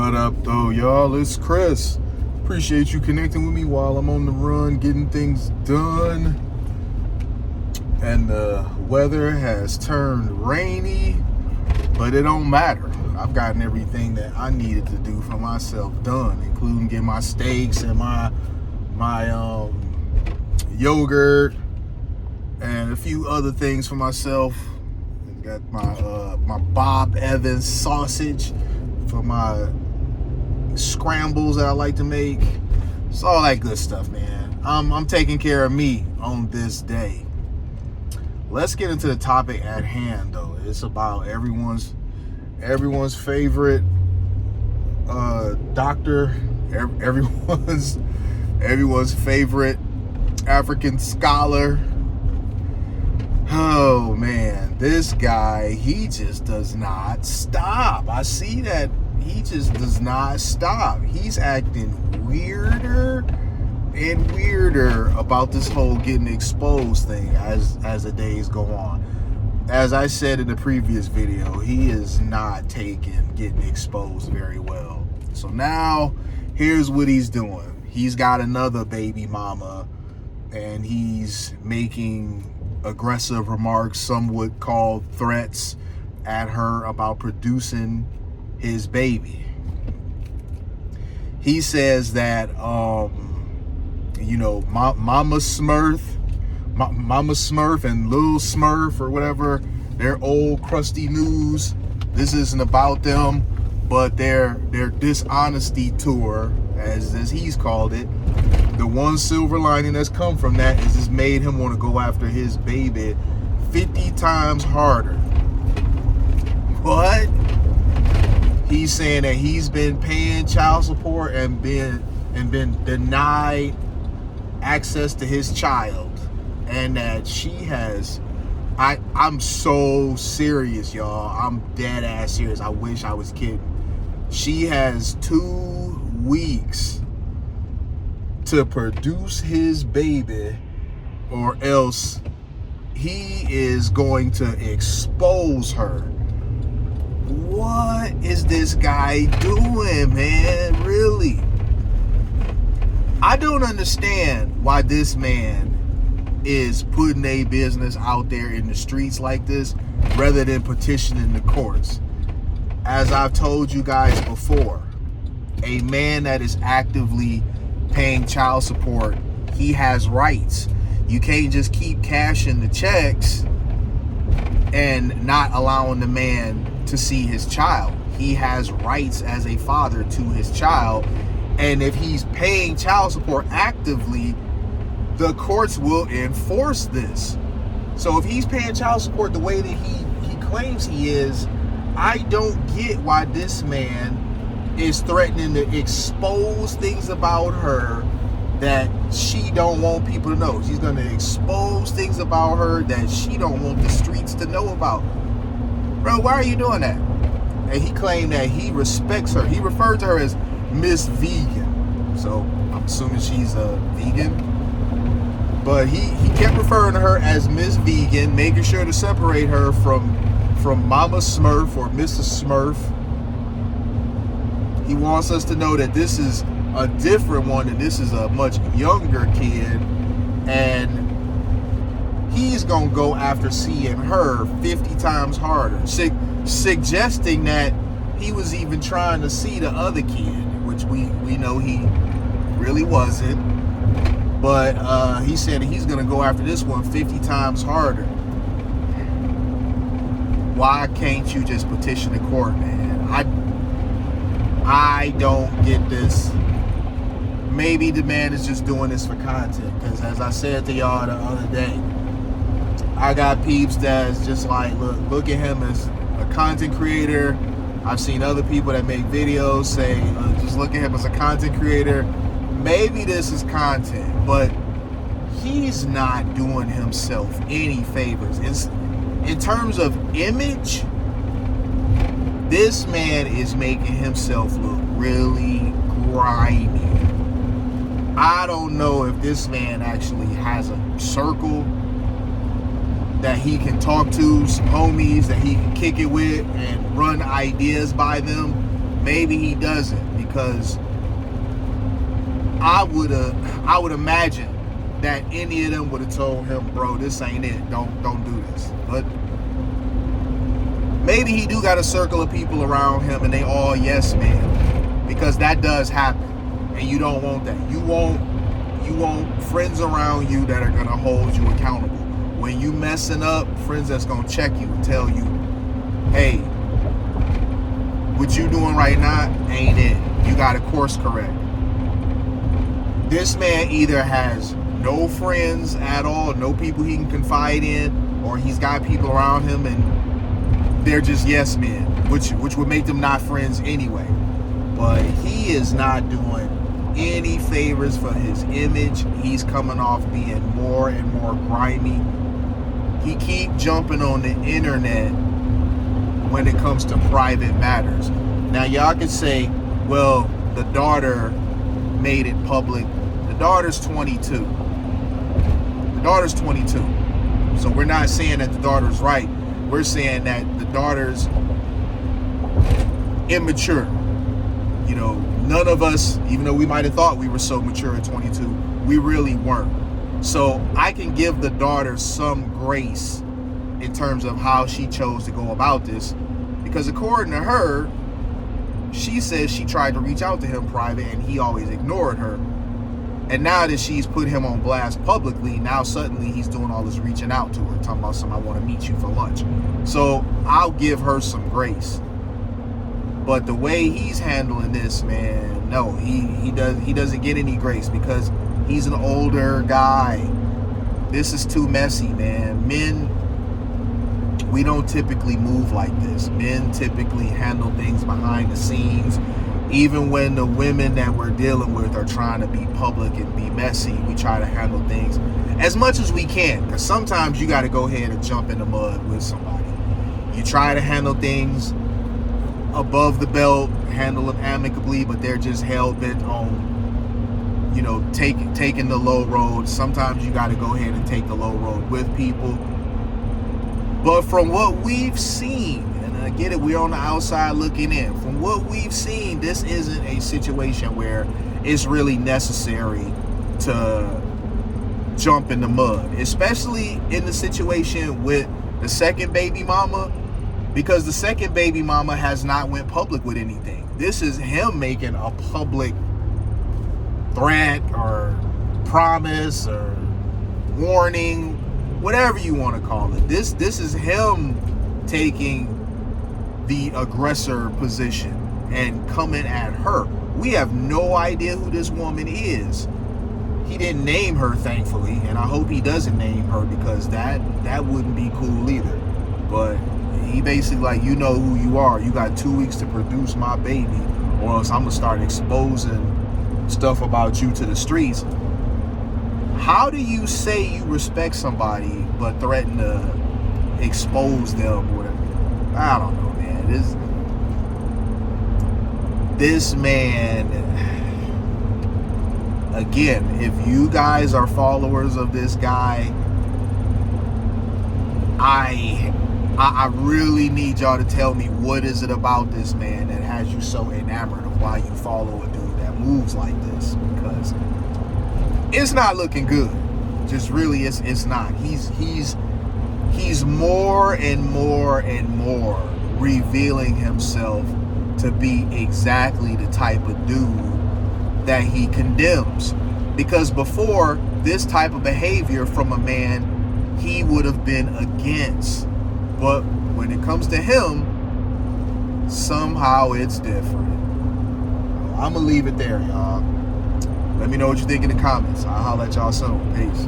What up, though, y'all? It's Chris. Appreciate you connecting with me while I'm on the run, getting things done. And the weather has turned rainy, but it don't matter. I've gotten everything that I needed to do for myself done, including getting my steaks and my yogurt and a few other things for myself. Got my Bob Evans sausage for my scrambles that I like to make. It's all that good stuff, man. I'm taking care of me on this day. Let's get into the topic at hand, though. It's about everyone's favorite doctor, everyone's favorite African scholar. Oh man, this guy, he just does not stop. I see that he just does not stop. He's acting weirder and weirder about this whole getting exposed thing as the days go on. As I said in the previous video, he is not taking getting exposed very well. So now, here's what he's doing. He's got another baby mama, and he's making aggressive remarks, some would call threats, at her about producing his baby. He says that Mama Smurf and Lil Smurf or whatever, they're old crusty news. This isn't about them, but their dishonesty tour, as he's called it, the one silver lining that's come from that is it's made him want to go after his baby 50 times harder. What? He's saying that he's been paying child support and been denied access to his child, and that she has. I'm so serious, y'all. I'm dead ass serious. I wish I was kidding. She has 2 weeks to produce his baby, or else he is going to expose her. What is this guy doing, man? Really? I don't understand why this man is putting a business out there in the streets like this rather than petitioning the courts. As I've told you guys before, a man that is actively paying child support, he has rights. You can't just keep cashing the checks and not allowing the man to see his child. He has rights as a father to his child, and if he's paying child support actively, the courts will enforce this. So if he's paying child support the way that he claims he is, I don't get why this man is threatening to expose things about her that she don't want people to know. She's going to expose things about her that she don't want the streets to know about. Bro, why are you doing that? And he claimed that he respects her. He referred to her as Miss Vegan. So I'm assuming she's a vegan. But he kept referring to her as Miss Vegan, making sure to separate her from Mama Smurf or Mrs. Smurf. He wants us to know that this is a different one, and this is a much younger kid, and he's gonna go after seeing her 50 times harder, suggesting that he was even trying to see the other kid, which we know he really wasn't. But he said he's gonna go after this one 50 times harder. Why can't you just petition the court, man? I don't get this. Maybe the man is just doing this for content, because as I said to y'all the other day, I got peeps that's just like, look at him as a content creator. I've seen other people that make videos say, just look at him as a content creator. Maybe this is content, but he's not doing himself any favors. In terms of image, this man is making himself look really grimy. I don't know if this man actually has a circle that he can talk to, some homies that he can kick it with and run ideas by them. maybe he doesn't, because I would imagine that any of them would have told him, bro, this ain't it. Don't do this. But maybe he do got a circle of people around him and they all yes men, because that does happen, and you don't want that. You want friends around you that are gonna hold you accountable. When you messing up, friends that's gonna check you and tell you, hey, what you doing right now ain't it. You gotta course correct. This man either has no friends at all, no people he can confide in, or he's got people around him and they're just yes men, which would make them not friends anyway. But he is not doing any favors for his image. He's coming off being more and more grimy. He keep jumping on the internet when it comes to private matters. Now y'all can say, well, the daughter made it public. The daughter's 22. The daughter's 22. So we're not saying that the daughter's right. We're saying that the daughter's immature. You know, none of us, even though we might have thought we were so mature at 22, we really weren't. So I can give the daughter some grace in terms of how she chose to go about this, because according to her, she says she tried to reach out to him private and he always ignored her. And now that she's put him on blast publicly, now suddenly he's doing all this reaching out to her, talking about I want to meet you for lunch. So I'll give her some grace. But the way he's handling this, man, no, he doesn't get any grace, because he's an older guy. This is too messy, man. Men, we don't typically move like this. Men typically handle things behind the scenes. Even when the women that we're dealing with are trying to be public and be messy, we try to handle things as much as we can, because sometimes you got to go ahead and jump in the mud with somebody. You try to handle things above the belt, handle them amicably, but they're just hell-bent on, you know, taking the low road. Sometimes you got to go ahead and take the low road with people. But from what we've seen, and I get it, we're on the outside looking in. From what we've seen, this isn't a situation where it's really necessary to jump in the mud, especially in the situation with the second baby mama, because the second baby mama has not went public with anything. This is him making a public threat or promise or warning, whatever you want to call it. This is him taking the aggressor position and coming at her. We have no idea who this woman is. He didn't name her, thankfully, and I hope he doesn't name her, because that wouldn't be cool either. But he basically like, you know who you are. You got 2 weeks to produce my baby, or else I'm gonna start exposing stuff about you to the streets. How do you say you respect somebody but threaten to expose them or whatever? I don't know, man. This man, again, if you guys are followers of this guy, I really need y'all to tell me, what is it about this man that has you so enamored of why you follow a dude that moves like this? Because it's not looking good. Just really, it's not. He's more and more and more revealing himself to be exactly the type of dude that he condemns. Because before, this type of behavior from a man, he would have been against. But when it comes to him, somehow it's different. I'm gonna leave it there, y'all. Let me know what you think in the comments. I'll holler at y'all soon. Peace.